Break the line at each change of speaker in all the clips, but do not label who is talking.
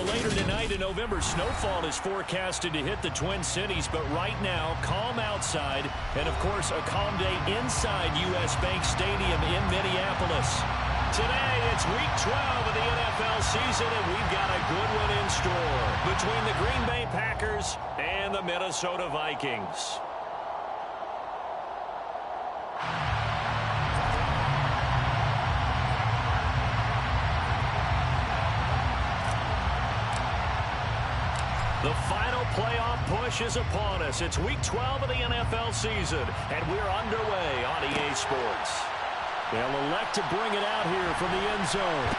Well, later tonight, a November snowfall is forecasted to hit the Twin Cities, but right now, calm outside, and of course, a calm day inside U.S. Bank Stadium in Minneapolis. Today, it's Week 12 of the NFL season, and we've got a good one in store between the Green Bay Packers and the Minnesota Vikings. The final playoff push is upon us. It's Week 12 of the NFL season, and we're underway on EA Sports. They'll elect to bring it out here from the end zone.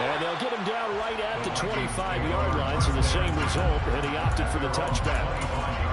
And they'll get him down right at the 25-yard line, so the same result, and he opted for the touchback.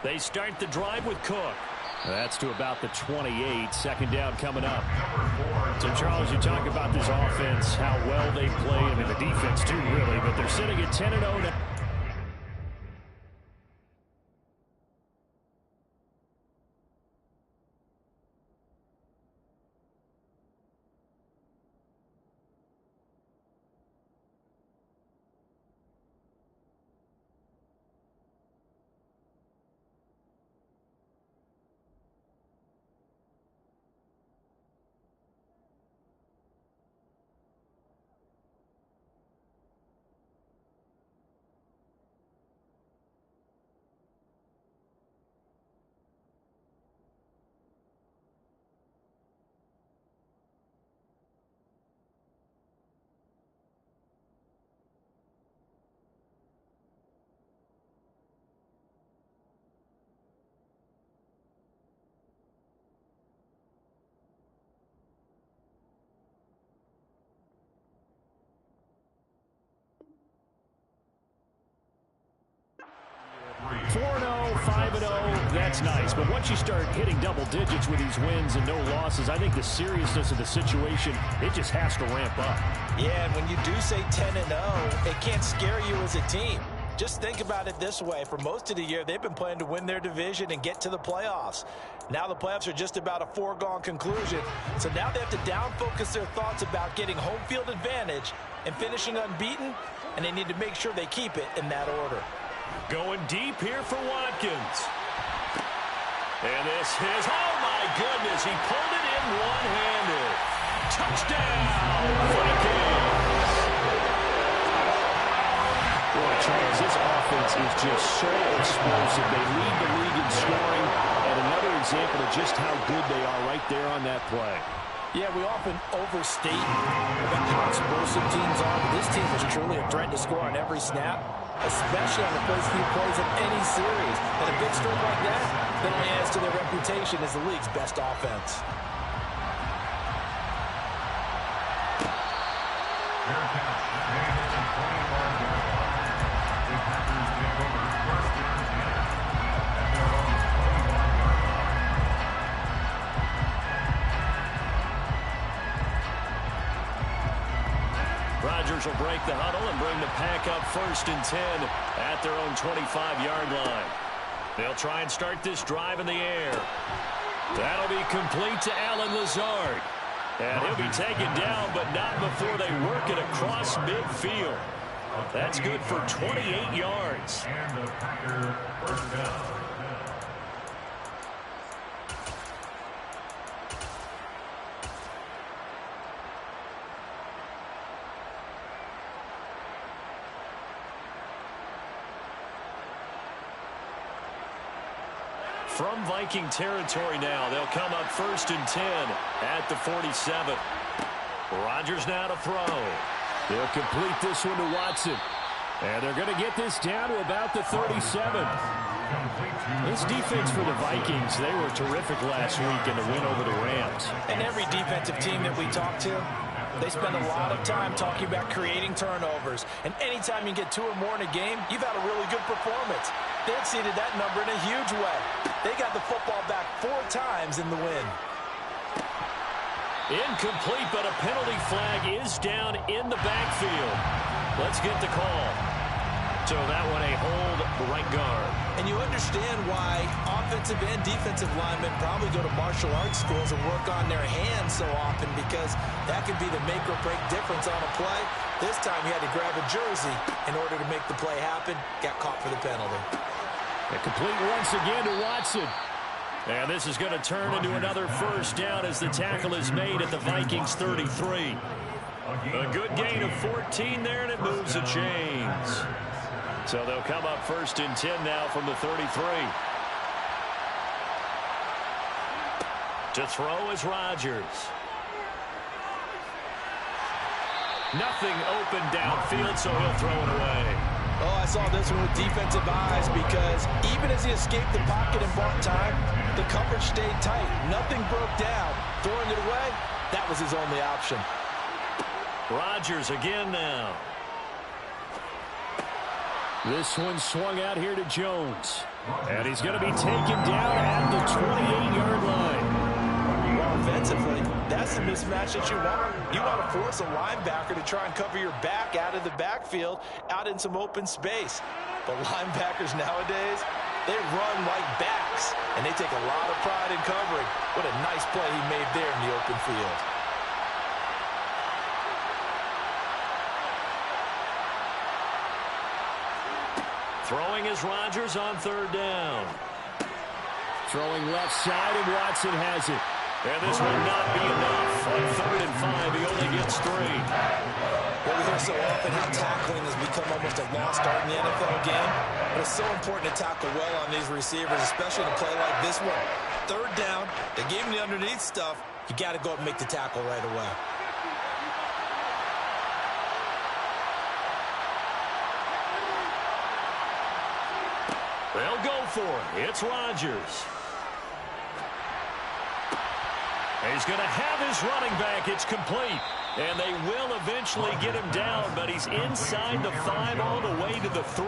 They start the drive with Cook. That's to about the 28. Second down coming up. So, Charles, you talk about this offense, how well they play. I mean, the defense, too, really. But they're sitting at 10-0 now. (4-0, 5-0), that's nice. But once you start hitting double digits with these wins and no losses, I think the seriousness of the situation, it just has to ramp up.
Yeah, and when you do say 10-0, it can't scare you as a team. Just think about it this way. For most of the year, they've been playing to win their division and get to the playoffs. Now the playoffs are just about a foregone conclusion. So now they have to down-focus their thoughts about getting home field advantage and finishing unbeaten, and they need to make sure they keep it in that order.
Going deep here for Watkins. And this is, oh my goodness, he pulled it in one-handed. Touchdown, Vikings. Boy, Charles, this offense is just so explosive. They lead the league in scoring, and another example of just how good they are right there on that play.
Yeah, we often overstate about how explosive teams are, but this team is truly a threat to score on every snap, especially on the first few plays of any series. And a big streak like that only adds to their reputation as the league's best offense.
Rodgers will break the huddle and bring the Pack up 1st and 10 at their own 25-yard line. They'll try and start this drive in the air. That'll be complete to Allen Lazard. And he'll be taken down, but not before they work it across midfield. That's good for 28 yards. And the Packer first down. From Viking territory now, they'll come up 1st and 10 at the 47. Rodgers now to throw. They'll complete this one to Watson. And they're going to get this down to about the 37. This defense for the Vikings, they were terrific last week in the win over the Rams.
And every defensive team that we talk to, They spend a lot of time talking about creating turnovers. And anytime you get 2 or more in a game, you've had a really good performance. They exceeded that number in a huge way. They got the football back 4 times in the win.
Incomplete, but a penalty flag is down in the backfield. Let's get the call. So that one a hold right guard.
And you understand why offensive and defensive linemen probably go to martial arts schools and work on their hands so often, because that could be the make or break difference on a play. This time he had to grab a jersey in order to make the play happen. Got caught for the penalty.
A complete once again to Watson. And this is going to turn into another first down as the tackle is made at the Vikings 33. A good gain of 14 there, and it moves the chains. So they'll come up first and 10 now from the 33. To throw is Rodgers. Nothing open downfield, so he'll throw it away.
Oh, I saw this one with defensive eyes, because even as he escaped the pocket and bought time, the coverage stayed tight. Nothing broke down. Throwing it away, that was his only option.
Rodgers again now. This one swung out here to Jones. And he's going to be taken down at the 28-yard line.
Well, offensively, that's the mismatch that you want. You want to force a linebacker to try and cover your back out of the backfield, out in some open space. But linebackers nowadays, they run like backs, and they take a lot of pride in covering. What a nice play he made there in the open field.
Throwing is Rodgers on 3rd down. Throwing left side, and Watson has it. And this will not be enough. On 3rd and 5, he only gets 3.
Well, we hear so often how tackling has become almost a lost art in the NFL game. But it's so important to tackle well on these receivers, especially in a play like this one. 3rd down, they gave him the underneath stuff. You got to go up and make the tackle right away.
They'll go for it. It's Rodgers. He's going to have his running back. It's complete. And they will eventually get him down, but he's inside the 5 all the way to the 3.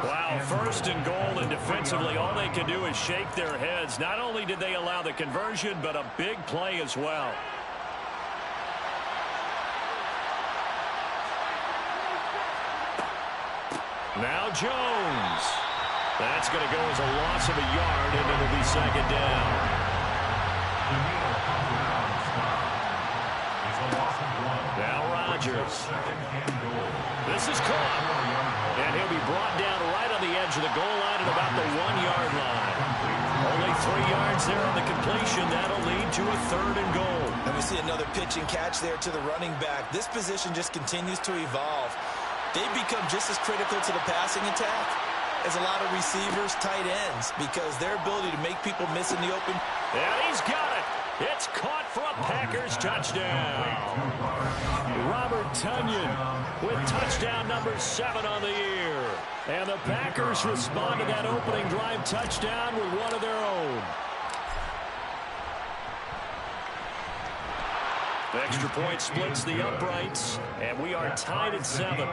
Wow, 1st and goal, and defensively all they can do is shake their heads. Not only did they allow the conversion, but a big play as well. Now Jones. That's going to go as a loss of a yard, and it'll be 2nd down. Now Rodgers. This is caught. And he'll be brought down right on the edge of the goal line at about the 1-yard line. Only 3 yards there on the completion. That'll lead to a 3rd and goal.
And we see another pitch and catch there to the running back. This position just continues to evolve. They've become just as critical to the passing attack as a lot of receivers, tight ends, because their ability to make people miss in the open.
And he's got it. It's caught for a Packers touchdown. Robert Tonyan with touchdown number 7 on the year. And the Packers respond to that opening drive touchdown with one of their own. The extra point splits the uprights, and we are tied at 7.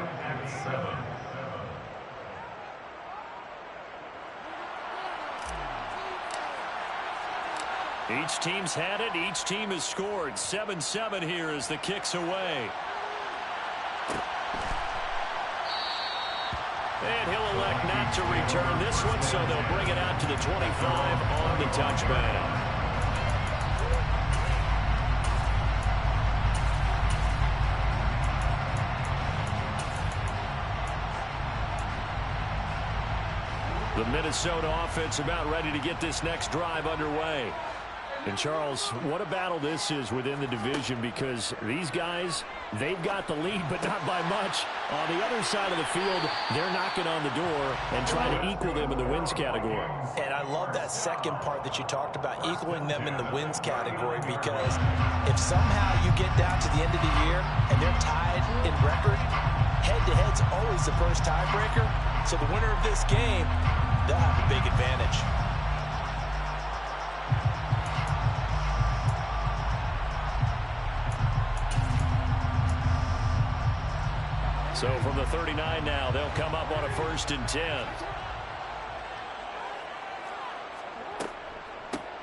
Each team's had it. Each team has scored. 7-7 here as the kick's away. And he'll elect not to return this one, so they'll bring it out to the 25 on the touchback. The Minnesota offense about ready to get this next drive underway. And, Charles, what a battle this is within the division, because these guys, they've got the lead, but not by much. On the other side of the field, they're knocking on the door and trying to equal them in the wins category.
And I love that second part that you talked about, equaling them in the wins category, because if somehow you get down to the end of the year and they're tied in record, head-to-head's always the first tiebreaker. So the winner of this game, they'll have a big advantage.
So from the 39 now, they'll come up on a 1st and 10.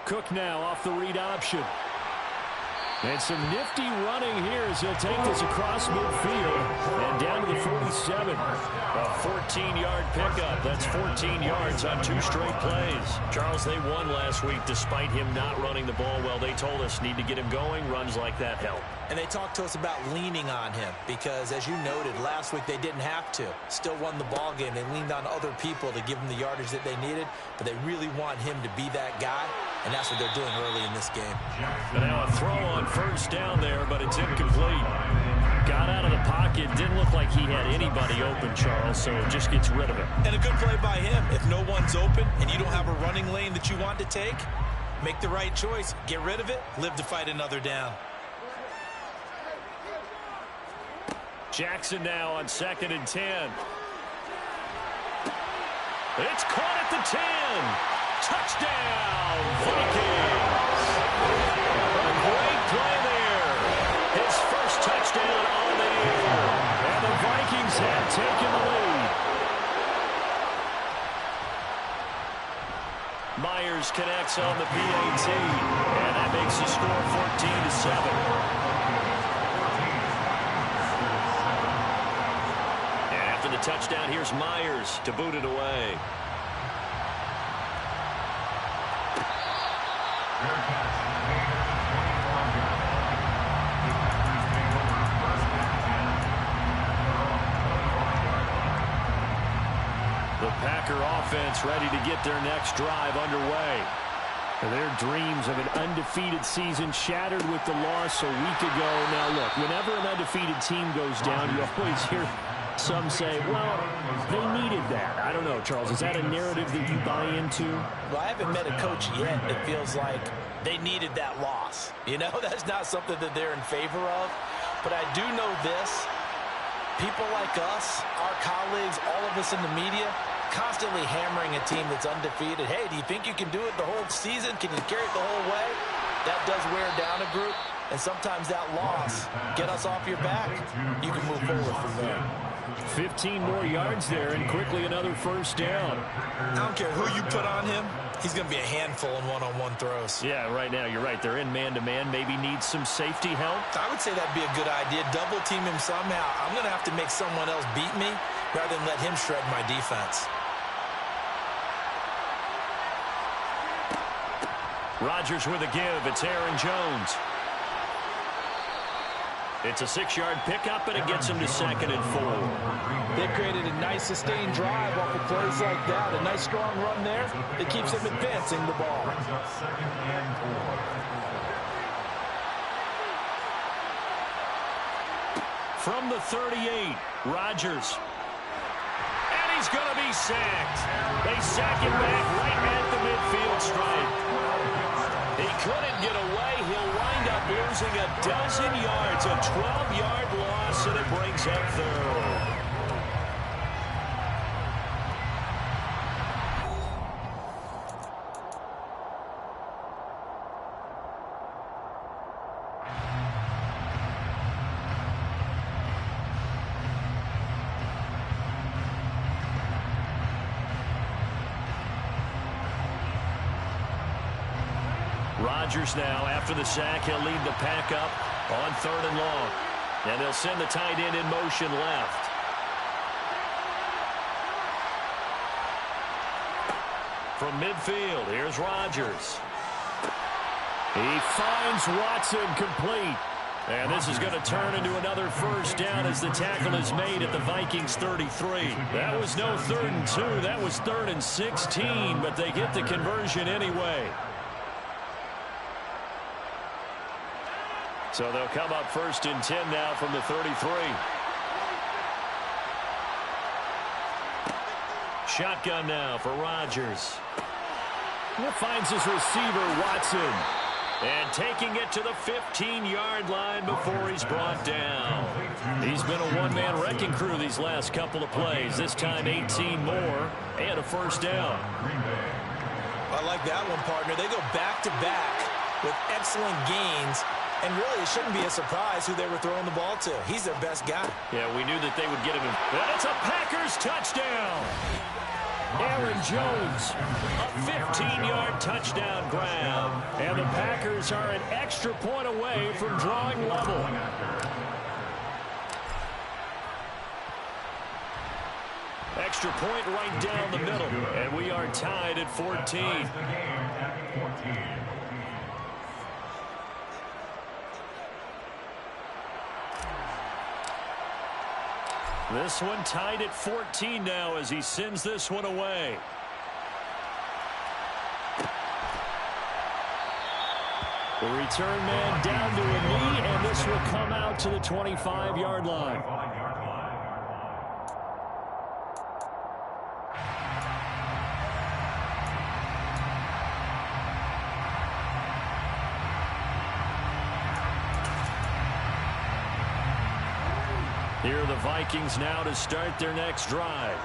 Cook now off the read option. And some nifty running here as he'll take this across midfield and down to the 47. A 14-yard pickup. That's 14 yards on 2 straight plays. Charles, they won last week despite him not running the ball well. They told us need to get him going. Runs like that help.
And they talked to us about leaning on him because, as you noted, last week they didn't have to. Still won the ball game. They leaned on other people to give them the yardage that they needed, but they really want him to be that guy, and that's what they're doing early in this game.
And now a throw on 1st down there, but it's incomplete. Got out of the pocket. Didn't look like he had anybody open, Charles, so just gets rid of it.
And a good play by him. If no one's open and you don't have a running lane that you want to take, make the right choice. Get rid of it. Live to fight another down.
Jackson now on 2nd and 10. It's caught at the 10. Touchdown, Vikings. A great play there. His first touchdown on the year. And the Vikings have taken the lead. Myers connects on the PAT. And that makes the score 14-7. After the touchdown, here's Myers to boot it away. The Packer offense ready to get their next drive underway. Their dreams of an undefeated season shattered with the loss a week ago. Now, look, whenever an undefeated team goes down, you always hear some say, well, they needed that. I don't know, Charles. Is that a narrative that you buy into?
Well, I haven't met a coach yet that feels like they needed that loss. You know, that's not something that they're in favor of. But I do know this. People like us, our colleagues, all of us in the media, constantly hammering a team that's undefeated. Hey, do you think you can do it the whole season? Can you carry it the whole way? That does wear down a group. And sometimes that loss, get us off your back. You can move forward from there.
15 more yards there, and quickly another 1st down.
I don't care who you put on him. He's going to be a handful in one-on-one throws.
Yeah, right now, you're right. They're in man-to-man. Maybe needs some safety help.
I would say that'd be a good idea. Double team him somehow. I'm going to have to make someone else beat me rather than let him shred my defense.
Rodgers with a give. It's Aaron Jones. It's a 6-yard pickup, and it gets him to 2nd and 4.
They created a nice sustained drive off of plays like that. A nice strong run there that keeps them advancing the ball.
From the 38, Rodgers. And he's going to be sacked. They sack him back right at the midfield stripe. He couldn't get away. He'll wind up losing a dozen yards. A 12-yard loss, and it brings up 3rd. Rodgers now, after the sack, he'll lead the pack up on 3rd and long. And they'll send the tight end in motion left. From midfield, here's Rodgers. He finds Watson complete. And this is going to turn into another 1st down as the tackle is made at the Vikings 33. That was no 3rd and 2. That was 3rd and 16, but they get the conversion anyway. So they'll come up 1st and 10 now from the 33. Shotgun now for Rodgers. He finds his receiver, Watson. And taking it to the 15-yard line before he's brought down. He's been a one-man wrecking crew these last couple of plays. This time 18 more and a 1st down.
I like that one, partner. They go back-to-back with excellent gains And really, it shouldn't be a surprise who they were throwing the ball to. He's their best guy.
Yeah, we knew that they would get him. And it's a Packers touchdown. Aaron Jones, a 15-yard touchdown grab. And the Packers are an extra point away from drawing level. Extra point right down the middle. And we are tied at 14. This one tied at 14 now as he sends this one away. The return man down to a knee, and this will come out to the 25-yard line. Here are the Vikings now to start their next drive.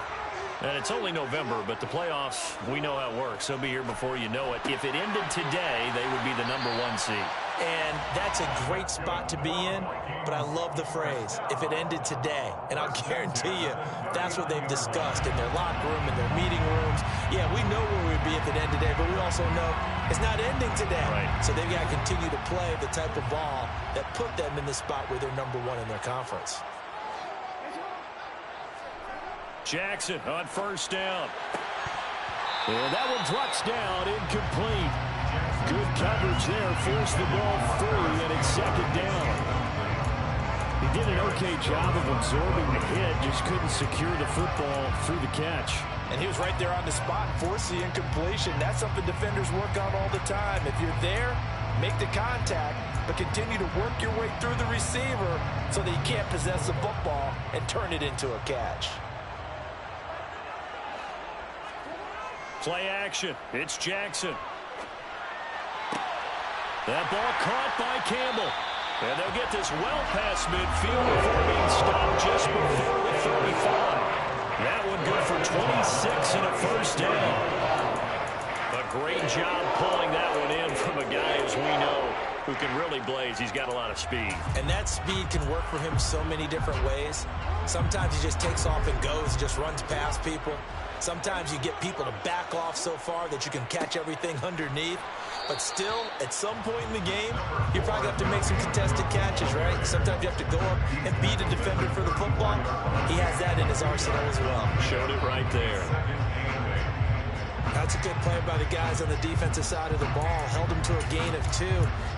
And it's only November, but the playoffs, we know how it works. They'll be here before you know it. If it ended today, they would be the #1 seed.
And that's a great spot to be in, but I love the phrase, if it ended today. And I'll guarantee you, that's what they've discussed in their locker room, in their meeting rooms. Yeah, we know where we'd be if it ended today, but we also know it's not ending today.
Right.
So they've got to continue to play the type of ball that put them in the spot where they're #1 in their conference.
Jackson on first down. And that one drops down, incomplete. Good coverage there, forced the ball through, and it's second down. He did an okay job of absorbing the hit, just couldn't secure the football through the catch.
And he was right there on the spot, forced the incompletion. That's something defenders work on all the time. If you're there, make the contact, but continue to work your way through the receiver so that you can't possess the football and turn it into a catch.
Play action. It's Jackson. That ball caught by Campbell. And they'll get this well past midfield before being stopped just before the 35. That one good for 26 and a first down. A great job pulling that one in from a guy, as we know, who can really blaze. He's got a lot of speed.
And that speed can work for him so many different ways. Sometimes he just takes off and goes, just runs past people. Sometimes you get people to back off so far that you can catch everything underneath. But still, at some point in the game, you probably have to make some contested catches, right? Sometimes you have to go up and beat a defender for the football. He has that in his arsenal as well.
Showed it right there.
That's a good play by the guys on the defensive side of the ball. Held him to a gain of 2.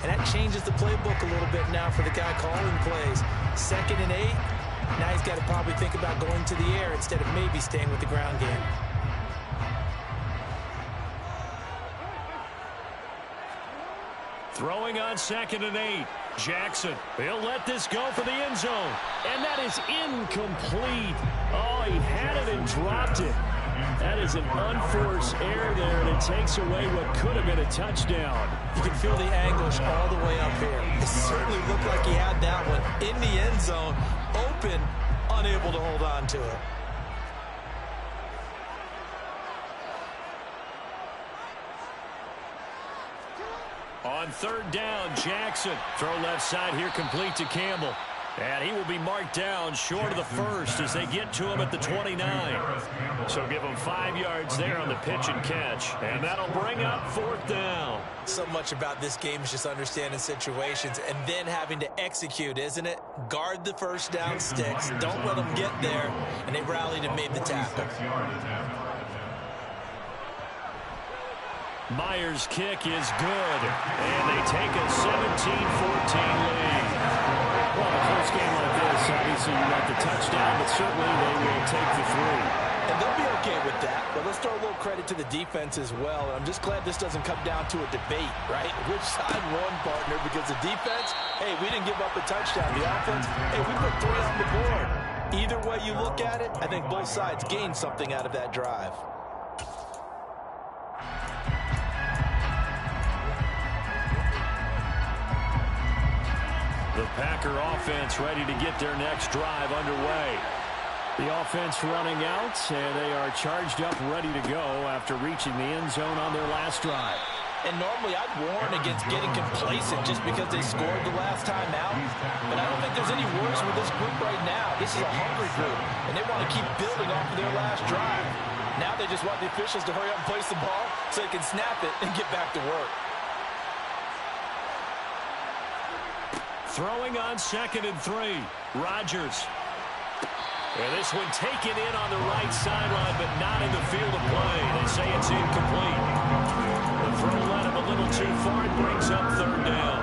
And that changes the playbook a little bit now for the guy calling plays. 2nd and 8. Now he's got to probably think about going to the air instead of maybe staying with the ground game.
Throwing on 2nd and 8. Jackson. He'll let this go for the end zone. And that is incomplete. Oh, he had it and dropped it. That is an unforced error there, and it takes away what could have been a touchdown.
You can feel the anguish all the way up here. It certainly looked like he had that one in the end zone, open, unable to hold on to it.
On 3rd down, Jackson. Throw left side here, complete to Campbell. And he will be marked down short of the first as they get to him at the 29. So give him 5 yards there on the pitch and catch. And that'll bring up 4th down.
So much about this game is just understanding situations and then having to execute, isn't it? Guard the first down sticks. Don't let them get there. And they rallied and made the tackle.
Myers' kick is good. And they take a 17-14 lead. Well, in a close game like this, obviously you got the touchdown, but certainly they will take the 3.
And they'll be okay with that, but let's throw a little credit to the defense as well. I'm just glad this doesn't come down to a debate, right? Which side won, partner? Because the defense, hey, we didn't give up a touchdown. The offense, hey, we put 3 on the board. Either way you look at it, I think both sides gained something out of that drive.
The Packer offense ready to get their next drive underway. The offense running out, and they are charged up, ready to go after reaching the end zone on their last drive.
And normally I'd warn against getting complacent just because they scored the last time out. But I don't think there's any worries with this group right now. This is a hungry group, and they want to keep building off of their last drive. Now they just want the officials to hurry up and place the ball so they can snap it and get back to work.
Throwing on 2nd and 3. Rodgers. And this one taken in on the right sideline, but not in the field of play. They say it's incomplete. The throw led him a little too far. It brings up 3rd down.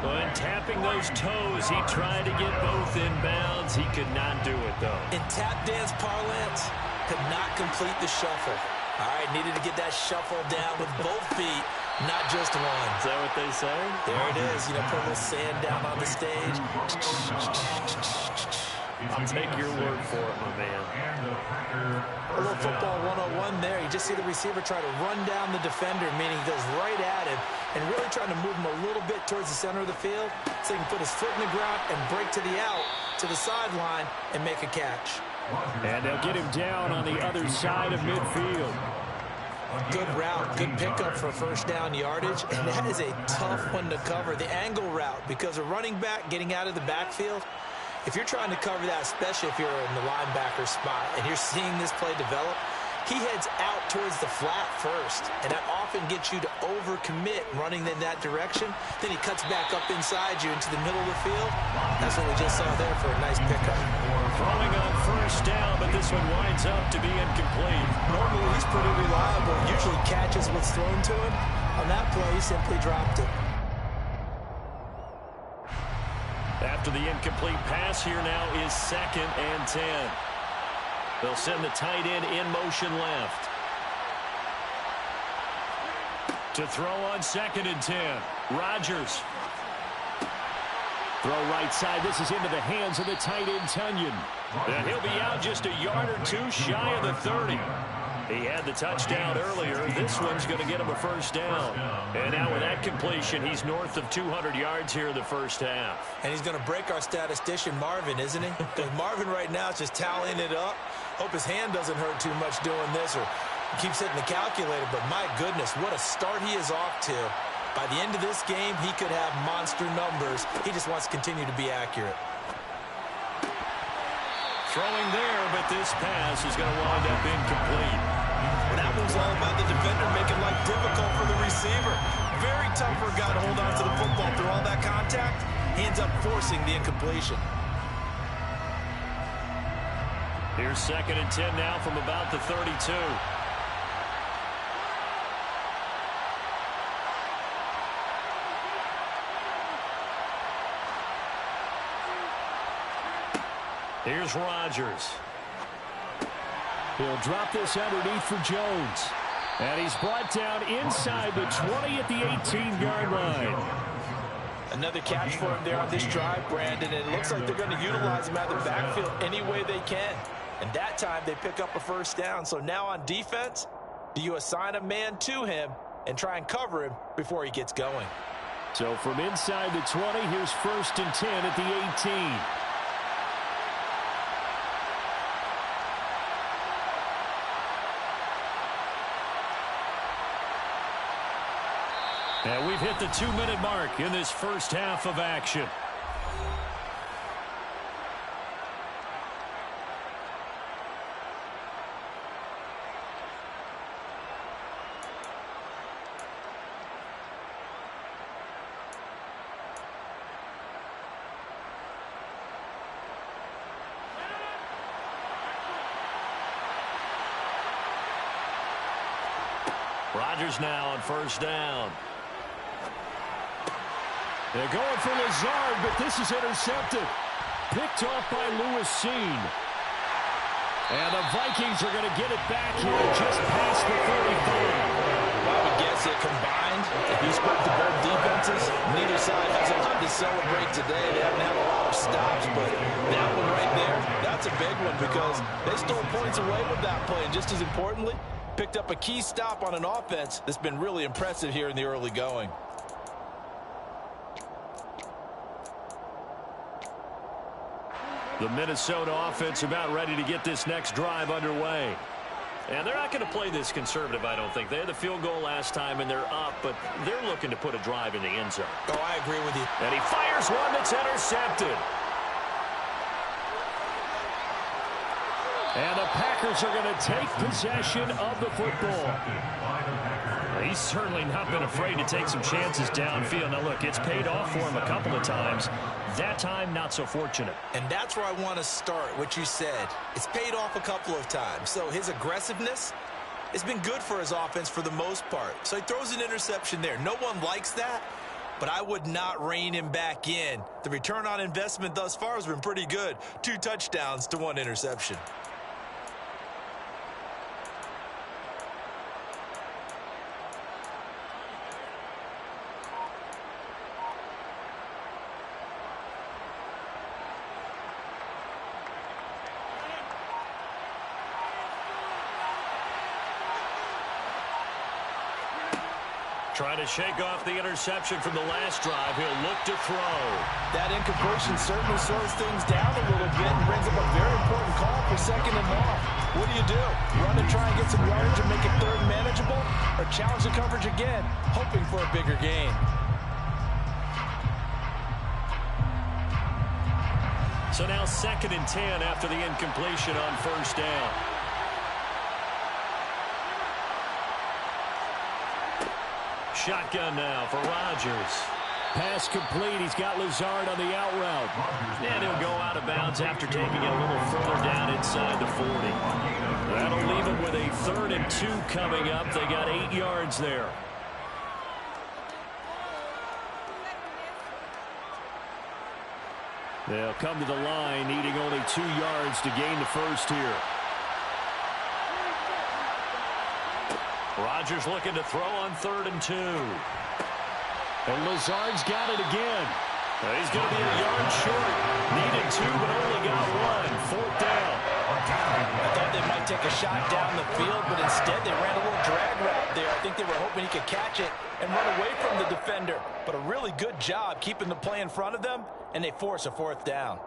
When tapping those toes, he tried to get both in bounds. He could not do it, though.
In tap dance parlance, could not complete the shuffle. All right, needed to get that shuffle down with both feet, not just one.
Is that what they say?
There it is. You know, put a little sand down on the stage.
I'll take your word for it, my man.
A little football 101 there. You just see the receiver try to run down the defender, meaning he goes right at him and really trying to move him a little bit towards the center of the field so he can put his foot in the ground and break to the out, to the sideline, and make a catch.
And they'll get him down on the other side of midfield.
Good route, good pickup for 1st down yardage, and that is a tough one to cover. The angle route, because a running back getting out of the backfield, if you're trying to cover that, especially if you're in the linebacker spot and you're seeing this play develop, he heads out towards the flat first, and that often gets you to overcommit running in that direction. Then he cuts back up inside you into the middle of the field. That's what we just saw there for a nice pickup.
Throwing on 1st down, but this one winds up to be incomplete.
Normally he's pretty reliable, usually catches what's thrown to him. On that play, he simply dropped it.
After the incomplete pass, here now is 2nd and 10. They'll send the tight end in motion left. To throw on 2nd and 10. Rodgers. Throw right side. This is into the hands of the tight end, Tunyon. And he'll be out just a yard or two shy of the 30. He had the touchdown earlier. This one's going to get him a 1st down. And now with that completion, he's north of 200 yards here in the 1st half.
And he's going to break our statistician, Marvin, isn't he? Because Marvin right now is just tallying it up. Hope his hand doesn't hurt too much doing this or keeps hitting the calculator. But my goodness, what a start he is off to. By the end of this game, he could have monster numbers. He just wants to continue to be accurate.
Throwing there, but this pass is going to wind up incomplete.
And that move's all about the defender making life difficult for the receiver. Very tough for a guy to hold on to the football through all that contact. He ends up forcing the incompletion.
Here's 2nd and 10 now from about the 32. Here's Rodgers. He'll drop this underneath for Jones. And he's brought down inside the 20 at the 18-yard line.
Another catch for him there on this drive, Brandon. And it looks like they're going to utilize him out of the backfield any way they can. And that time they pick up a 1st down. So now on defense, do you assign a man to him and try and cover him before he gets going?
So from inside the 20, here's 1st and 10 at the 18. And we've hit the 2-minute mark in this 1st half of action. Rodgers now on 1st down. They're going for Lazard, but this is intercepted. Picked off by Lewis Seen. And the Vikings are going to get it back here just past the 35.
I would guess it combined. If you spoke to both defenses, neither side has a lot to celebrate today. They haven't had a lot of stops, but that one right there, that's a big one because they stole points away with that play. And just as importantly, picked up a key stop on an offense that's been really impressive here in the early going. The Minnesota offense about ready to get this next drive underway.
And they're not going to play this conservative, I don't think. They had the field goal last time, and they're up, but they're looking to put a drive in the end zone.
Oh, I agree with you.
And he fires one that's intercepted. And the Packers are going to take possession of the football. He's certainly not been afraid to take some chances downfield. Now, look, it's paid off for him a couple of times. That time, not so fortunate.
And that's where I want to start, what you said. It's paid off a couple of times. So his aggressiveness has been good for his offense for the most part. So he throws an interception there. No one likes that, but I would not rein him back in. The return on investment thus far has been pretty good. 2 touchdowns to 1 interception.
Trying to shake off the interception from the last drive. He'll look to throw.
That incompletion certainly slows things down a little bit and brings up a very important call for 2nd and long. What do? Run and try and get some yardage and make it 3rd manageable? Or challenge the coverage again, hoping for a bigger gain?
So now 2nd and 10 after the incompletion on 1st down. Shotgun now for Rodgers. Pass complete. He's got Lazard on the out route. And he'll go out of bounds after taking it a little further down inside the 40. That'll leave him with a 3rd and 2 coming up. They got 8 yards there. They'll come to the line, needing only 2 yards to gain the first here. Rodgers looking to throw on 3rd and 2. And Lazard's got it again. He's going to be a yard short. Needed 2, but only got 1. 4th down.
I thought they might take a shot down the field, but instead they ran a little drag route there. I think they were hoping he could catch it and run away from the defender. But a really good job keeping the play in front of them, and they force a 4th down.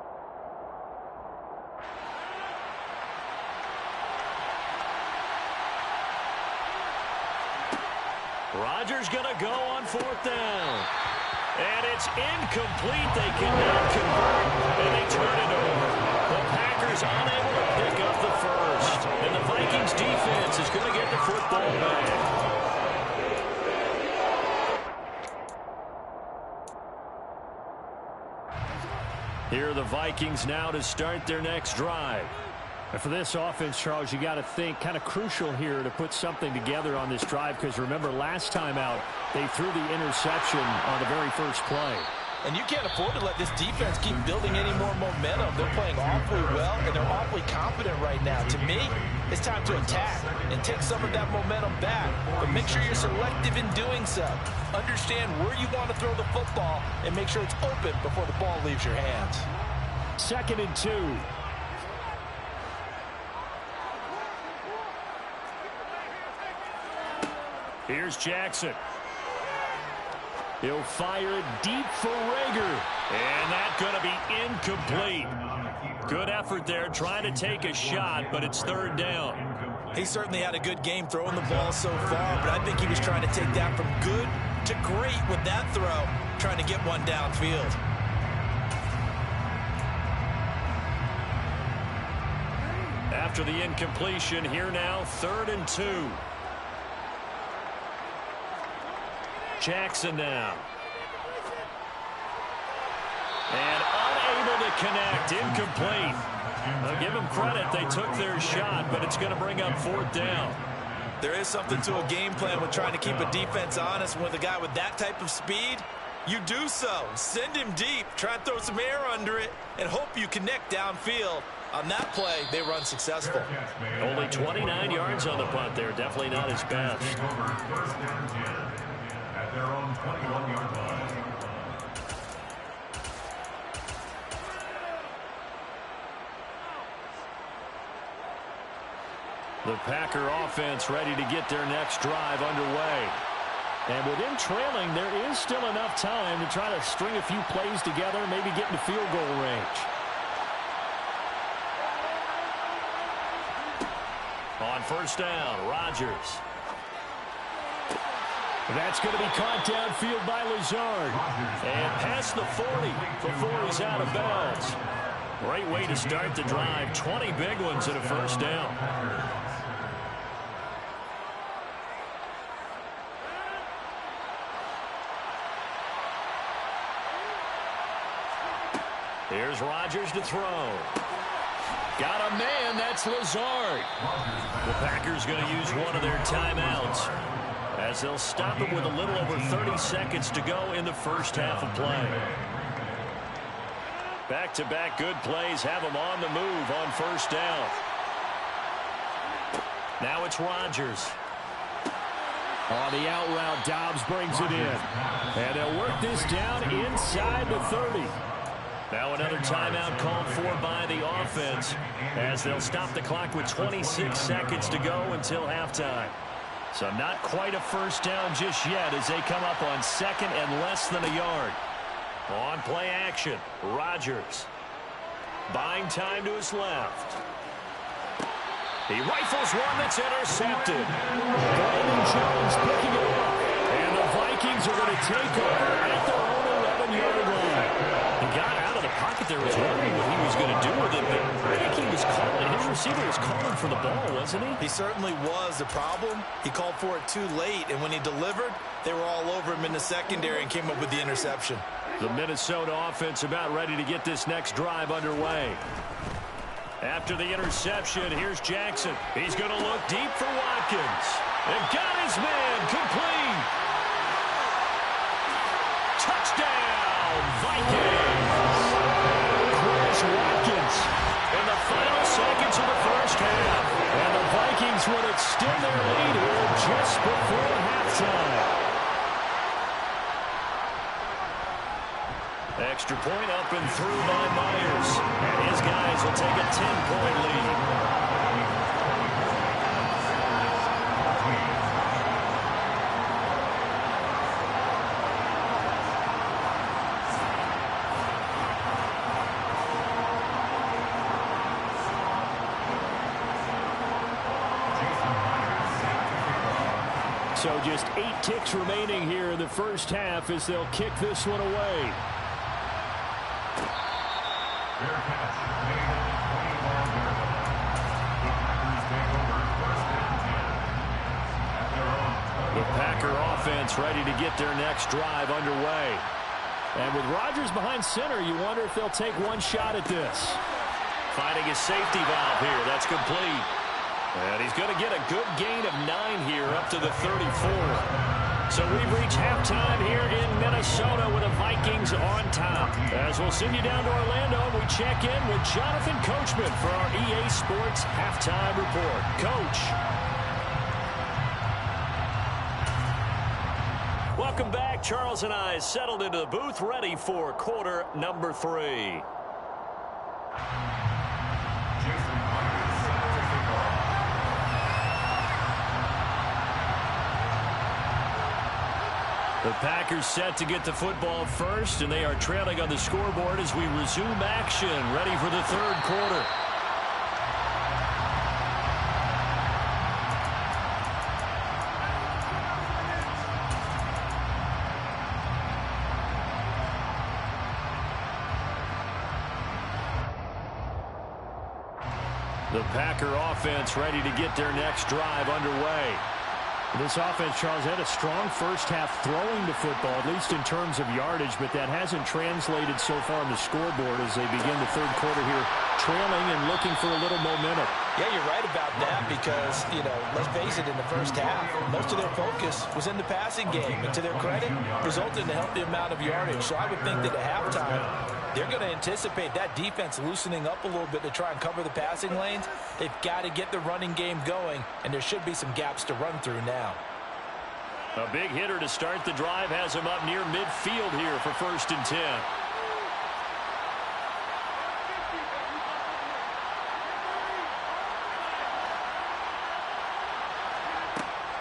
Rodgers going to go on 4th down. And it's incomplete. They cannot convert, and they turn it over. The Packers unable to pick up the first. And the Vikings defense is going to get the football back. Here are the Vikings now to start their next drive.
And for this offense, Charles, you got to think kind of crucial here to put something together on this drive, because remember last time out they threw the interception on the very first play.
And you can't afford to let this defense keep building any more momentum. They're playing awfully well, and they're awfully confident right now. To me, it's time to attack and take some of that momentum back. But make sure you're selective in doing so. Understand where you want to throw the football and make sure it's open before the ball leaves your hands.
2nd and 2.
Here's Jackson. He'll fire it deep for Rager. And that's going to be incomplete. Good effort there trying to take a shot, but it's 3rd down.
He certainly had a good game throwing the ball so far, but I think he was trying to take that from good to great with that throw, trying to get one downfield.
After the incompletion, here now, 3rd and 2. Jackson now. And unable to connect. Incomplete. I'll give them credit. They took their shot, but it's going to bring up 4th down.
There is something to a game plan with trying to keep a defense honest. With a guy with that type of speed, you do so. Send him deep. Try and throw some air under it and hope you connect downfield. On that play, they run successful.
Only 29 yards on the punt there. Definitely not his best.
At their own 21-yard line.
The Packer offense ready to get their next drive underway.
And with them trailing, there is still enough time to try to string a few plays together, maybe get into field goal range.
On first down, Rodgers.
That's going to be caught downfield by Lazard.
And past the 40 before he's out of bounds. Great way to start the drive. 20 big ones and a first down. Here's Rodgers to throw. Got a man, that's Lazard. The Packers going to use one of their timeouts as they'll stop him with a little over 30 seconds to go in the first half of play. Back-to-back good plays have him on the move on first down. Now it's Rodgers.
On the out route, Dobbs brings it in. And they'll work this down inside the 30.
Now another timeout called for by the offense as they'll stop the clock with 26 seconds to go until halftime. So not quite a first down just yet as they come up on second and less than a yard. On play action, Rodgers. Buying time to his left. He rifles one that's intercepted.
Brandon Jones picking it up. And the Vikings are going to take over at their own 11-yard line.
He got out of the pocket there, was wondering what he was going to do with it, but I think he was calling. His receiver was calling for the ball, wasn't he?
He certainly was. The problem, he called for it too late, and when he delivered, they were all over him in the secondary and came up with the interception.
The Minnesota offense about ready to get this next drive underway. After the interception, here's Jackson. He's going to look deep for Watkins. And got his man complete. Touchdown, Vikings.
Chris Watkins.
In the final seconds of the first half.
And the Vikings would extend their lead here just before halftime.
Extra point up and through by Myers. And his guys will take a 10-point lead.
So just 8 ticks remaining here in the first half as they'll kick this one away.
The Packer offense ready to get their next drive underway.
And with Rodgers behind center, you wonder if they'll take one shot at this.
Finding his safety valve here. That's complete. And he's going to get a good gain of 9 here up to the 34. So we've reached halftime here in Minnesota with the Vikings on top. As we'll send you down to Orlando, we check in with Jonathan Coachman for our EA Sports Halftime Report. Coach. Welcome back. Charles and I settled into the booth, ready for quarter number 3. The Packers set to get the football first, and they are trailing on the scoreboard as we resume action, ready for the third quarter. The Packer offense ready to get their next drive underway.
This offense, Charles, had a strong first half throwing the football, at least in terms of yardage, but that hasn't translated so far on the scoreboard as they begin the third quarter here, trailing and looking for a little momentum.
Yeah, you're right about that because, let's face it, in the first half, most of their focus was in the passing game. And to their credit, resulted in a healthy amount of yardage. So I would think that at halftime, they're going to anticipate that defense loosening up a little bit to try and cover the passing lanes. They've got to get the running game going, and there should be some gaps to run through now.
A big hitter to start the drive has him up near midfield here for 1st and 10.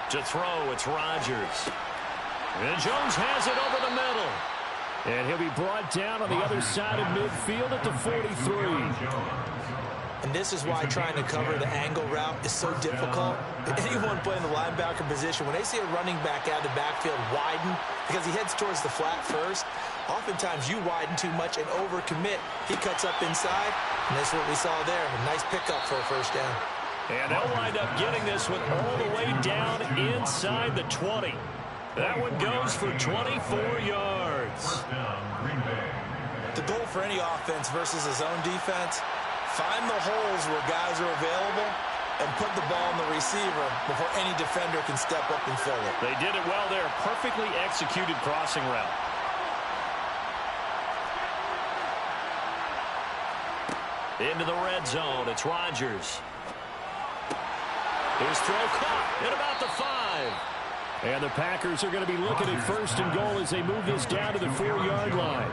To throw, it's Rodgers. And Jones has it over the middle.
And he'll be brought down on the other side of midfield at the 43.
And this is why trying to cover the angle route is so difficult. Anyone playing the linebacker position, when they see a running back out of the backfield widen because he heads towards the flat first, oftentimes you widen too much and overcommit. He cuts up inside, and that's what we saw there. A nice pickup for a first down.
And they'll wind up getting this one all the way down inside the 20. That one goes for 24 yards.
First down, Green Bay.
The goal for any offense versus his own defense, find the holes where guys are available and put the ball in the receiver before any defender can step up and fill it.
They did it well there. Perfectly executed crossing route. Into the red zone. It's Rodgers. His throw caught at about the 5.
And the Packers are going to be looking at first and goal as they move this down to the 4-yard line.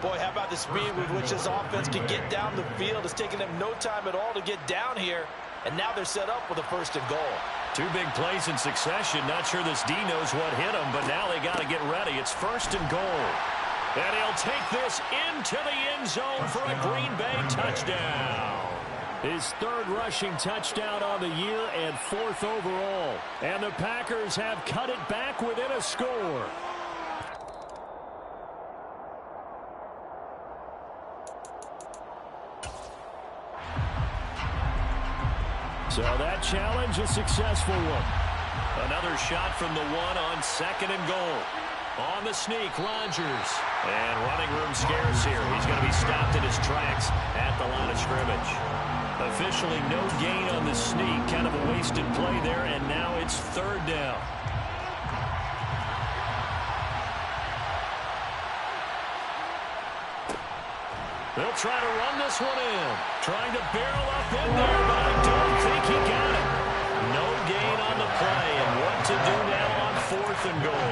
Boy, how about the speed with which this offense can get down the field? It's taken them no time at all to get down here, and now they're set up with a first and goal.
2 big plays in succession. Not sure this D knows what hit him, but now they got to get ready. It's first and goal. And he'll take this into the end zone for a Green Bay touchdown.
His 3rd rushing touchdown on the year and 4th overall. And the Packers have cut it back within a score. So that challenge, a successful one.
Another shot from the 1 on 2nd and goal. On the sneak, Rodgers. And running room scarce here. He's going to be stopped in his tracks at the line of scrimmage. Officially no gain on the sneak. Kind of a wasted play there, and now it's 3rd down. They'll try to run this one in. Trying to barrel up in there, but I don't think he got it. No gain on the play, and what to do now on 4th and goal.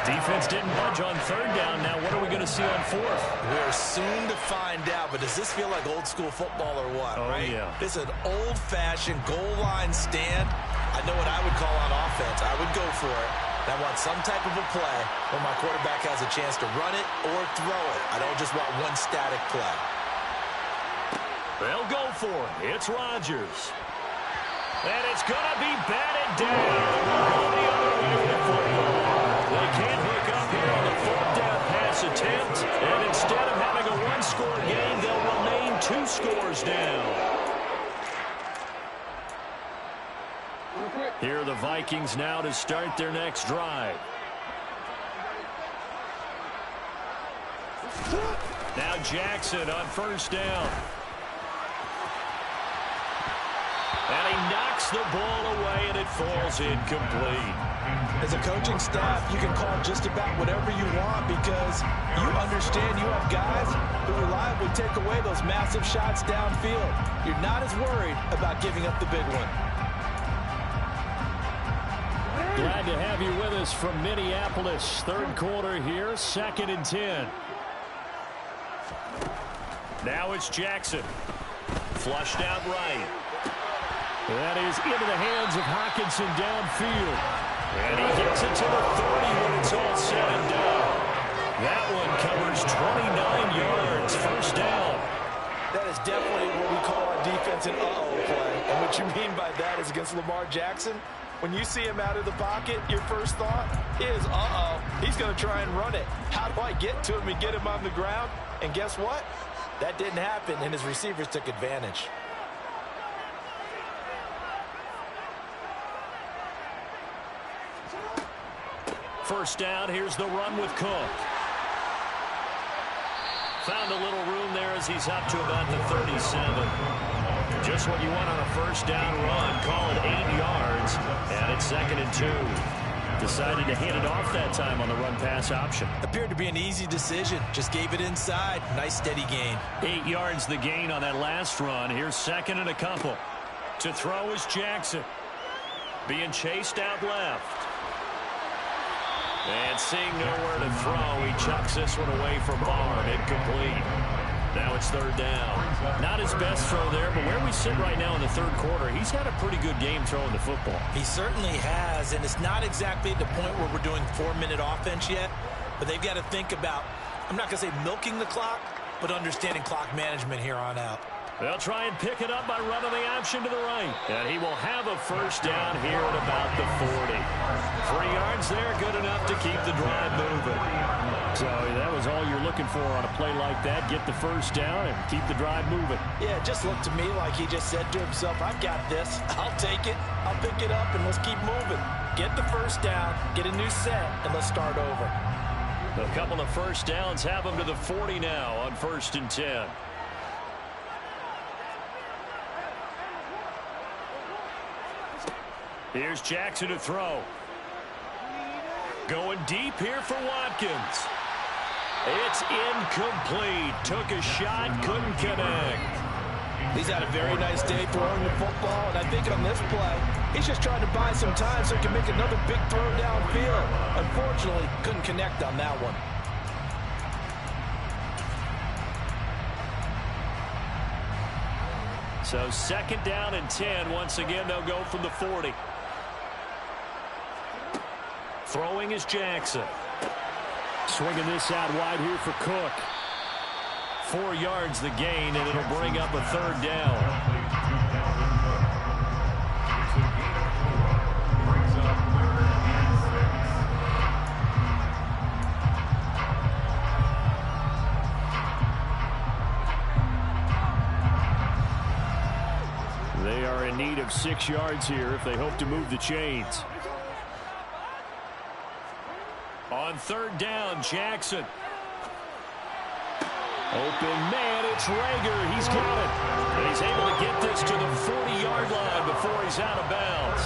Defense didn't budge on 3rd down. Now what are we going to see on 4th?
We're soon to find out, but does this feel like old school football or what, right?
Yeah.
This is an old-fashioned goal line stand. I know what I would call on offense. I would go for it. I want some type of a play where my quarterback has a chance to run it or throw it. I don't just want one static play.
They'll go for it. It's Rodgers. And it's going to be batted down. Go the other way with the football. They can't hook up here on the 4th down pass attempt. And instead of having a 1-score game, they'll remain 2 scores down. Here are the Vikings now to start their next drive. Now Jackson on 1st down. And he knocks the ball away, and it falls incomplete.
As a coaching staff, you can call just about whatever you want because you understand you have guys who reliably take away those massive shots downfield. You're not as worried about giving up the big one.
Glad to have you with us from Minneapolis. 3rd quarter here, 2nd and 10.
Now it's Jackson. Flushed out right.
That is into the hands of Hockenson downfield.
And he gets it to the 30 when it's all said and done. That one covers 29 yards. 1st down.
That is definitely what we call our defense an uh-oh play. And what you mean by that is against Lamar Jackson, when you see him out of the pocket, your first thought is, uh-oh, he's going to try and run it. How do I get to him and get him on the ground? And guess what? That didn't happen, and his receivers took advantage.
First down, here's the run with Cook. Found a little room there as he's up to about the 37. Just what you want on a first down run. Call it 8 yards, and it's 2nd and 2. Decided to hand it off that time on the run-pass option.
Appeared to be an easy decision. Just gave it inside. Nice steady gain.
8 yards the gain on that last run. Here's 2nd and a couple. To throw is Jackson. Being chased out left. And seeing nowhere to throw, he chucks this one away from Barr. Incomplete. Now it's 3rd down. Not his best throw there, but where we sit right now in the 3rd quarter, he's had a pretty good game throwing the football.
He certainly has, and it's not exactly at the point where we're doing 4-minute offense yet, but they've got to think about, I'm not going to say milking the clock, but understanding clock management here on out.
They'll try and pick it up by running the option to the right. And he will have a first down here at about the 40. 3 yards there, good enough to keep the drive moving.
So that was all you're looking for on a play like that. Get the first down and keep the drive moving.
Yeah, it just looked to me like he just said to himself, I've got this. I'll take it. I'll pick it up, and let's keep moving. Get the first down, get a new set, and let's start over.
A couple of first downs have him to the 40 now on 1st and 10. Here's Jackson to throw. Going deep here for Watkins. It's incomplete. Took a shot, couldn't connect.
He's had a very nice day throwing the football, and I think on this play, he's just trying to buy some time so he can make another big throw downfield. Unfortunately, couldn't connect on that one.
So 2nd down and 10. Once again, they'll go from the 40. Throwing is Jackson.
Swinging this out wide here for Cook.
4 yards the gain, and it'll bring up a 3rd down.
They are in need of 6 yards here if they hope to move the chains.
On 3rd down, Jackson.
Open man, it's Rager. He's got it.
And he's able to get this to the 40-yard line before he's out of bounds.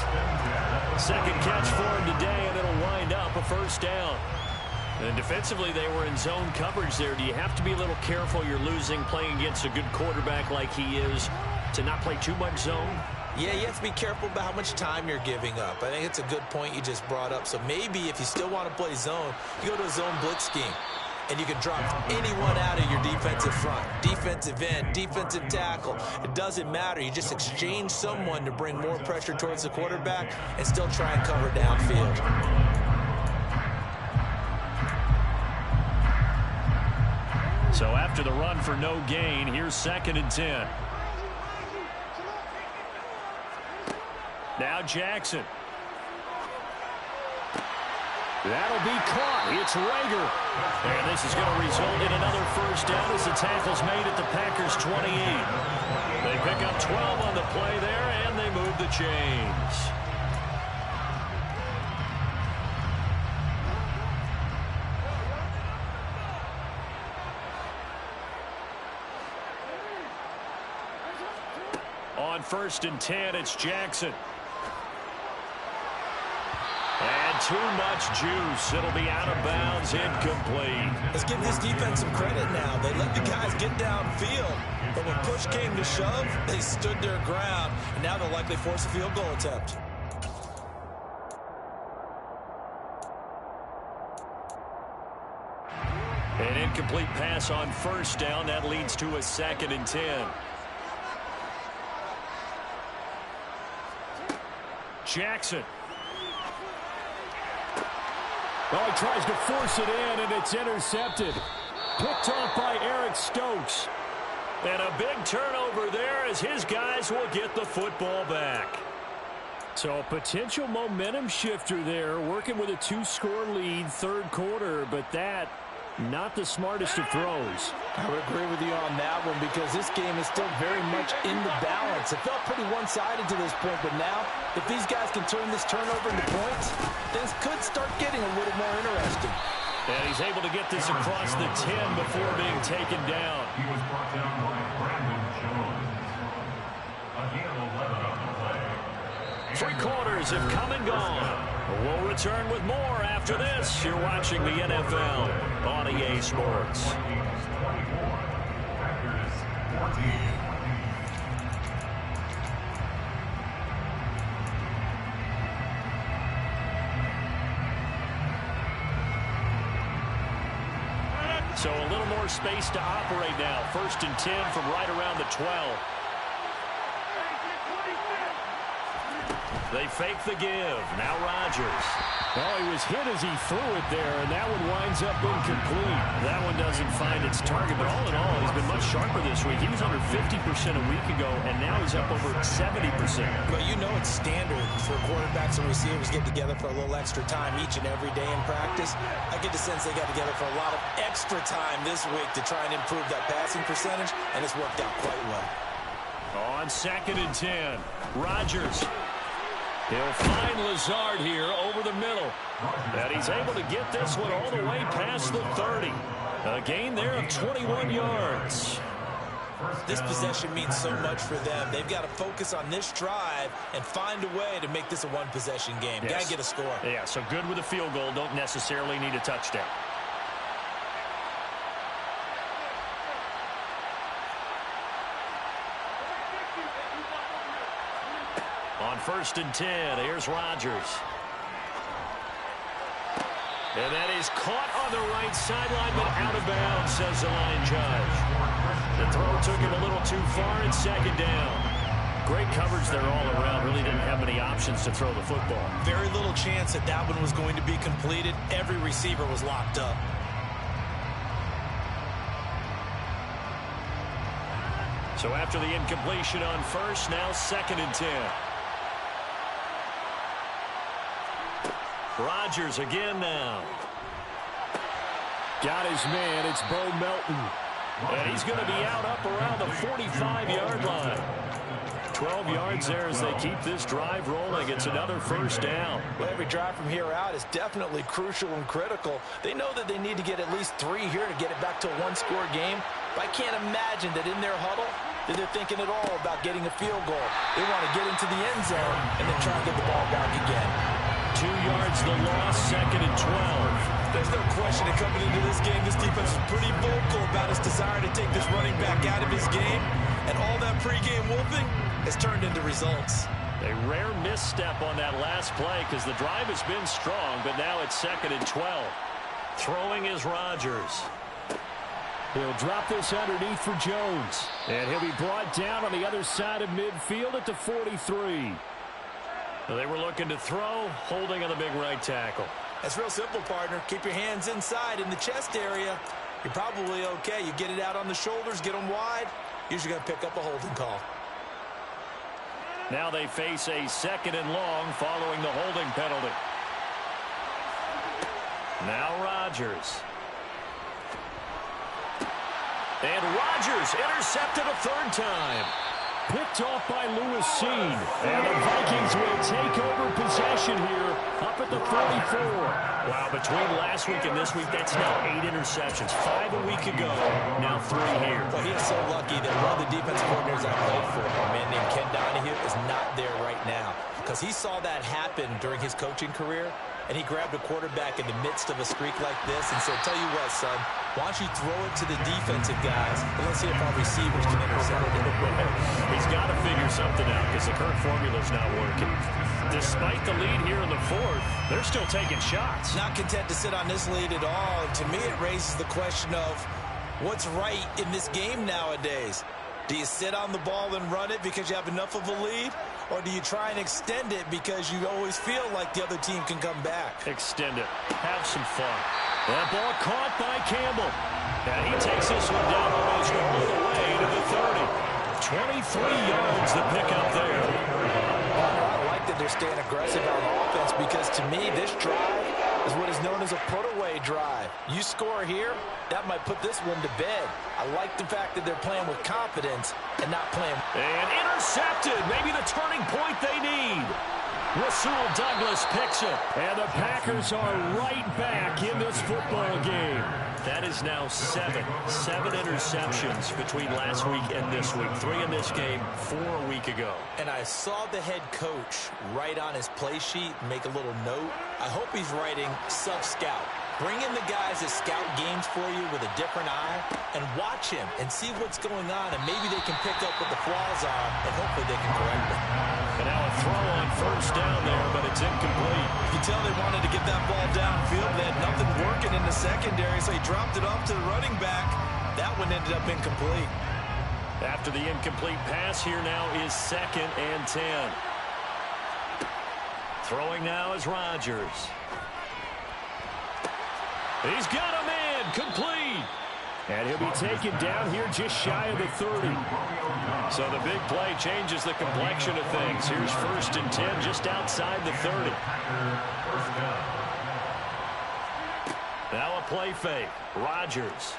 2nd catch for him today, and it'll wind up a 1st down. And defensively, they were in zone coverage there. Do you have to be a little careful? You're losing, playing against a good quarterback like he is, to not play too much zone?
Yeah, you have to be careful about how much time you're giving up. I think it's a good point you just brought up. So maybe if you still want to play zone, you go to a zone blitz scheme. And you can drop anyone out of your defensive front. Defensive end, defensive tackle. It doesn't matter. You just exchange someone to bring more pressure towards the quarterback and still try and cover downfield.
So after the run for no gain, here's 2nd and 10. Now Jackson. That'll be caught. It's Rager. And this is going to result in another 1st down as the tackle's made at the Packers' 28. They pick up 12 on the play there, and they move the chains. On 1st and 10, it's Jackson. And too much juice. It'll be out of bounds, incomplete.
Let's give this defense some credit now. They let the guys get downfield, but when push came to shove, they stood their ground, and now they'll likely force a field goal attempt.
An incomplete pass on 1st down. That leads to a 2nd and 10. Jackson.
Well, he tries to force it in, and it's intercepted. Picked off by Eric Stokes.
And a big turnover there as his guys will get the football back.
So a potential momentum shifter there, working with a 2-score lead, 3rd quarter, but that, not the smartest of throws.
I would agree with you on that one because this game is still very much in the balance. It felt pretty one-sided to this point, but now, if these guys can turn this turnover into points, things could start getting a little more interesting.
And he's able to get this across the 10 before being taken down.
He was brought down by Brandon Jones. Again, 11 on the play.
3 quarters have come and gone. We'll return with more after this. You're watching the NFL on EA Sports. So a little more space to operate now. 1st and 10 from right around the 12. They fake the give. Now Rodgers.
Well, he was hit as he threw it there, and that one winds up incomplete. That one doesn't find its target, but all in all, he's been much sharper this week. He was under 50% a week ago, and now he's up over 70%.
But you know it's standard for quarterbacks and receivers get together for a little extra time each and every day in practice. I get the sense they got together for a lot of extra time this week to try and improve that passing percentage, and it's worked out quite well.
On 2nd and 10, Rodgers. He'll find Lazard here over the middle. And he's able to get this one all the way past the 30. A gain there of 21 yards.
This possession means so much for them. They've got to focus on this drive and find a way to make this a one-possession game.
Yes.
Got to get a score.
Yeah, so good with a field goal. Don't necessarily need a touchdown. On 1st and 10, here's Rodgers. And that is caught on the right sideline, but out of bounds, says the line judge. The throw took him a little too far, and 2nd down. Great coverage there all around. Really didn't have many options to throw the football.
Very little chance that that one was going to be completed. Every receiver was locked up.
So after the incompletion on 1st, now 2nd and 10. Rodgers again now.
Got his man. It's Bo Melton.
And he's going to be out up around the 45-yard line. 12 yards there as they keep this drive rolling. It's another 1st down.
Well, every drive from here out is definitely crucial and critical. They know that they need to get at least 3 here to get it back to a one-score game. But I can't imagine that in their huddle that they're thinking at all about getting a field goal. They want to get into the end zone and then try and get the ball back again.
2 yards the loss, 2nd and 12.
There's no question that coming into this game, this defense is pretty vocal about its desire to take this running back out of his game. And all that pregame whooping has turned into results.
A rare misstep on that last play because the drive has been strong, but now it's 2nd and 12. Throwing is Rodgers.
He'll drop this underneath for Jones. And he'll be brought down on the other side of midfield at the 43.
They were looking to throw, holding on the big right tackle.
That's real simple, partner. Keep your hands inside in the chest area. You're probably okay. You get it out on the shoulders, get them wide. Usually going to pick up a holding call.
Now they face a 2nd and long following the holding penalty. Now Rodgers. And Rodgers intercepted a 3rd time.
Picked off by Lewis Seen. And the Vikings will take over possession here up at the 44.
Wow, between last week and this week, that's now 8 interceptions. 5 a week ago, now 3 here.
Well, he is so lucky that one of the defensive coordinators I played for, a man named Ken Donahue, is not there right now. Because he saw that happen during his coaching career, and he grabbed a quarterback in the midst of a streak like this and said, tell you what, son, why don't you throw it to the defensive guys, and let's see if our receivers can intercept it.
He's got to figure something out because the current formula's not working. Despite the lead here in the 4th, they're still taking shots.
Not content to sit on this lead at all. And to me, it raises the question of what's right in this game nowadays. Do you sit on the ball and run it because you have enough of a lead? Or do you try and extend it because you always feel like the other team can come back?
Extend it. Have some fun. That ball caught by Campbell. And he takes this one down almost all the way to the 30. 23 yards to pick up there.
I like that they're staying aggressive on offense because to me, this drive is what is known as a put-away drive. You score here, that might put this one to bed. I like the fact that they're playing with confidence and not playing.
And intercepted. Maybe the turning point they need. Rasul Douglas picks it.
And the Packers are right back in this football game.
That is now 7 interceptions between last week and this week. 3 in this game, 4 a week ago.
And I saw the head coach write on his play sheet, make a little note. I hope he's writing self-scout. Bring in the guys that scout games for you with a different eye and watch him and see what's going on, and maybe they can pick up what the flaws are, and hopefully they can correct them.
And now a throw on 1st down there, but it's incomplete.
You can tell they wanted to get that ball downfield. They had nothing working in the secondary, so he dropped it off to the running back. That one ended up incomplete.
After the incomplete pass, here now is 2nd and 10. Throwing now is Rodgers. He's got him in. Complete.
And he'll be taken down here just shy of the 30.
So the big play changes the complexion of things. Here's 1st and 10 just outside the 30. Now a play fake. Rodgers.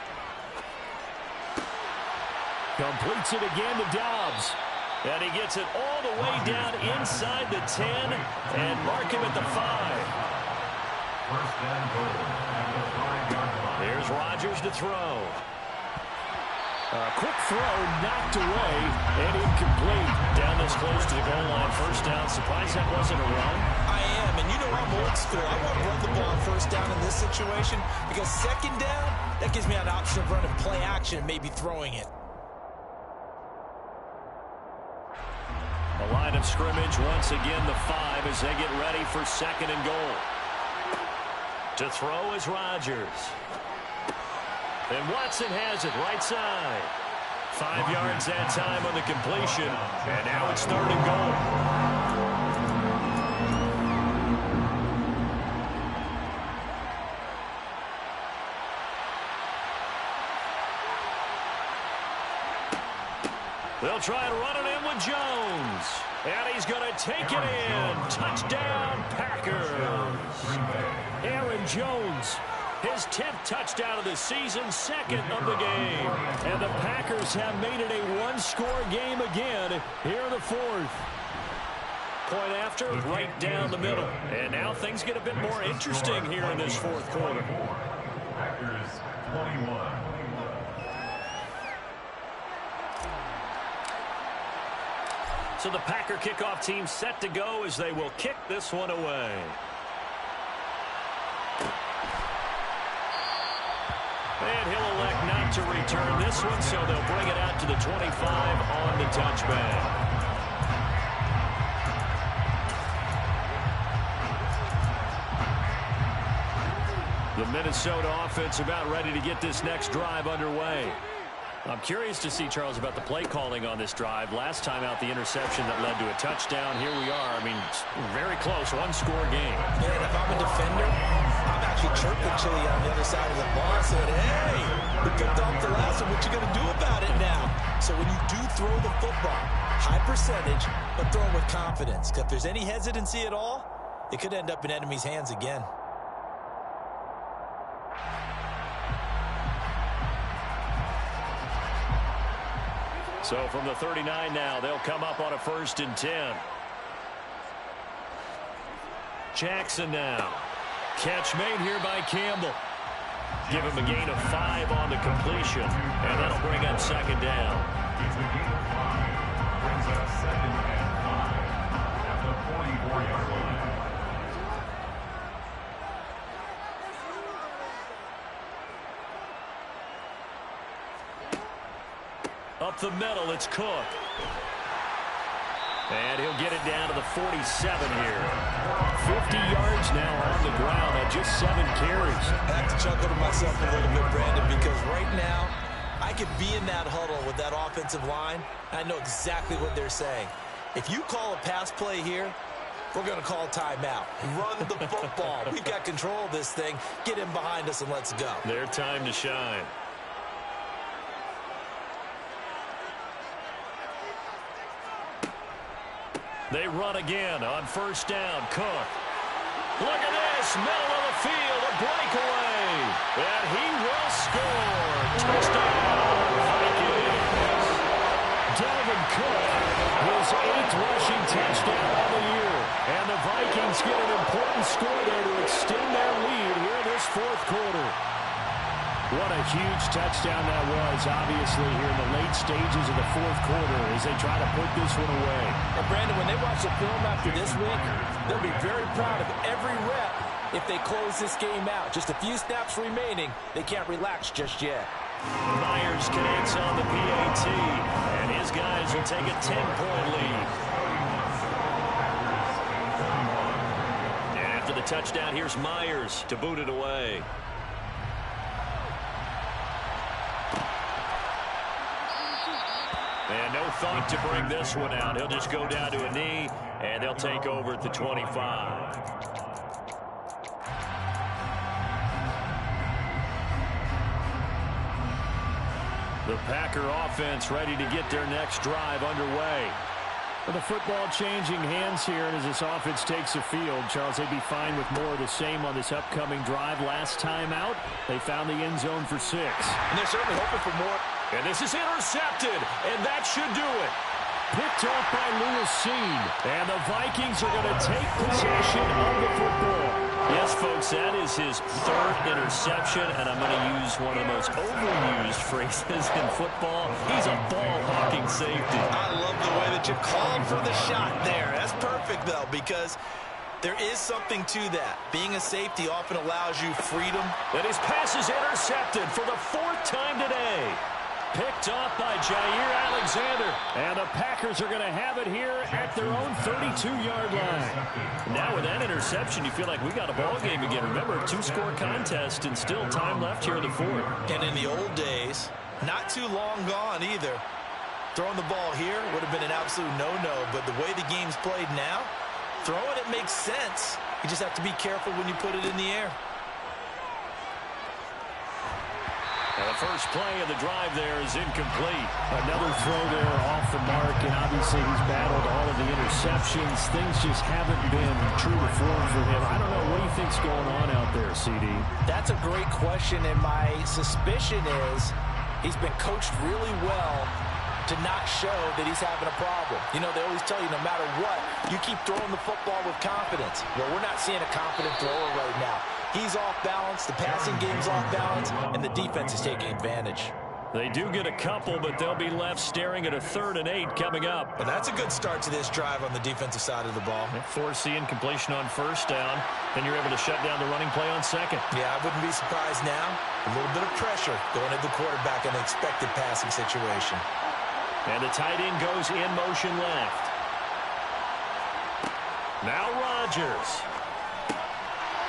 Completes it again to Dobbs.
And he gets it all the way down inside the 10 and mark him at the 5. Here's Rodgers to throw.
A quick throw knocked away and incomplete.
Down this close to the goal line. 1st down. Surprised that wasn't a run.
I am, and you know I'm old school. I want to run the ball on 1st down in this situation because 2nd down, that gives me an option of running play action and maybe throwing it.
The line of scrimmage once again the 5 as they get ready for 2nd and goal. To throw is Rodgers. And Watson has it right side. 5 yards that time on the completion. And now it's 3rd and goal. They'll try and run it in with Jones. And he's going to take it in. Touchdown, Packers.
Aaron Jones, his 10th touchdown of the season, 2nd of the game. And the Packers have made it a one-score game again here in the 4th.
Point after, right down the middle. And now things get a bit more interesting here in this 4th quarter.
Packers 21.
So the Packer kickoff team set to go as they will kick this one away. And he'll elect not to return this one, so they'll bring it out to the 25 on the touchback. The Minnesota offense about ready to get this next drive underway. I'm curious to see, Charles, about the play calling on this drive. Last time out, the interception that led to a touchdown. Here we are. I mean, very close, one-score game.
Yeah, and if I'm a defender, I'm actually chirping Chili on the other side of the ball. I said, hey, we picked off the last one. What you going to do about it now? So when you do throw the football, high percentage, but throw it with confidence. If there's any hesitancy at all, it could end up in enemy's hands again.
So from the 39 now, they'll come up on a 1st and 10. Jackson now. Catch made here by Campbell. Give him a gain of 5 on the completion, and that'll bring up 2nd down.
It's a gain of 5. Brings up 2nd and 5 at the 44-yard line.
Up the middle, it's Cook. And he'll get it down to the 47 here.
50 yards now on the ground on just 7 carries.
I have to chuckle to myself a little bit, Brandon, because right now I could be in that huddle with that offensive line. I know exactly what they're saying. If you call a pass play here, we're going to call timeout. Run the football. We've got control of this thing. Get in behind us and let's go.
Their time to shine. They run again on 1st down. Cook. Look at this. Middle of the field. A breakaway. And he will score. Touchdown, Vikings.
Dalvin Cook, his 8th rushing touchdown of the year. And the Vikings get an important score there to extend their lead here in this 4th quarter. What a huge touchdown that was, obviously, here in the late stages of the 4th quarter as they try to put this one away.
And, Brandon, when they watch the film after this week, they'll be very proud of every rep if they close this game out. Just a few snaps remaining. They can't relax just yet.
Myers connects on the PAT, and his guys will take a 10-point lead. And after the touchdown, here's Myers to boot it away. And no thought to bring this one out. He'll just go down to a knee, and they'll take over at the 25. The Packer offense ready to get their next drive underway. With the football changing hands here, and as this offense takes the field, Charles, they'd be fine with more of the same on this upcoming drive. Last time out, they found the end zone for 6.
And they're certainly hoping for more.
And this is intercepted, and that should do it.
Picked off by Lewis Seen. And the Vikings are going to take possession of the football.
Yes, folks, that is his 3rd interception, and I'm going to use one of the most overused phrases in football. He's a ball-hawking safety.
I love the way that you called for the shot there. That's perfect, though, because there is something to that. Being a safety often allows you freedom.
And his pass is intercepted for the 4th time today. Picked off by Jair Alexander.
And the Packers are going to have it here at their own 32-yard line.
Now with that interception, you feel like we got a ball game again. Remember, 2-score contest and still time left here in the 4th.
And in the old days, not too long gone either, throwing the ball here would have been an absolute no-no. But the way the game's played now, throwing it makes sense. You just have to be careful when you put it in the air.
The first play of the drive there is incomplete.
Another throw there off the mark, and obviously he's battled all of the interceptions. Things just haven't been true to form for him. I don't know. What do you think's going on out there, CD?
That's a great question, and my suspicion is he's been coached really well to not show that he's having a problem. You know, they always tell you no matter what, you keep throwing the football with confidence. Well, we're not seeing a confident thrower right now. He's off balance, the passing game's off balance, and the defense is taking advantage.
They do get a couple, but they'll be left staring at a 3rd and 8 coming up.
Well, that's a good start to this drive on the defensive side of the ball.
Foreseeing completion on 1st down, then you're able to shut down the running play on 2nd.
Yeah, I wouldn't be surprised now. A little bit of pressure going at the quarterback in the expected passing situation.
And the tight end goes in motion left. Now Rodgers.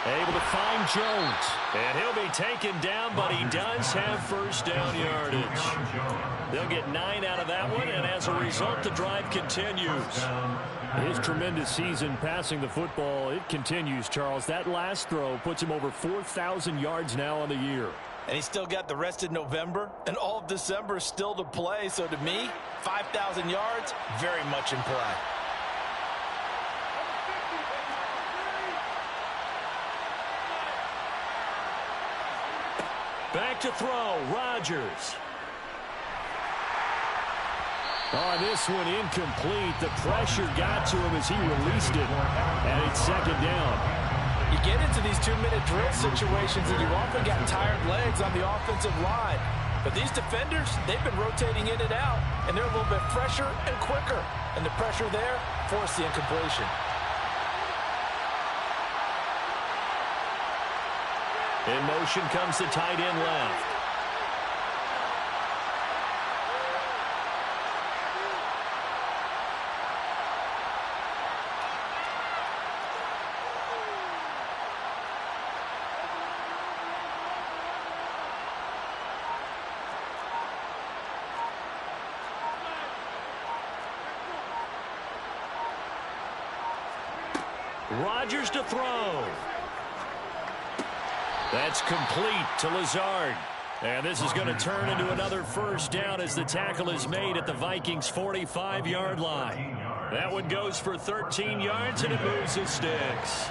Able to find Jones. And he'll be taken down, but he does have 1st down yardage. They'll get 9 out of that one, and as a result, the drive continues.
His tremendous season passing the football, it continues, Charles. That last throw puts him over 4,000 yards now on the year.
And he's still got the rest of November and all of December still to play. So to me, 5,000 yards, very much in play.
Back to throw, Rodgers.
Oh, this one incomplete. The pressure got to him as he released it. And it's 2nd down.
You get into these 2-minute drill situations and you've often got tired legs on the offensive line. But these defenders, they've been rotating in and out, and they're a little bit fresher and quicker. And the pressure there forced the incompletion.
In motion comes the tight end left. Rodgers to throw. That's complete to Lazard. And this is going to turn into another 1st down as the tackle is made at the Vikings' 45-yard line. That one goes for 13 yards, and it moves the sticks.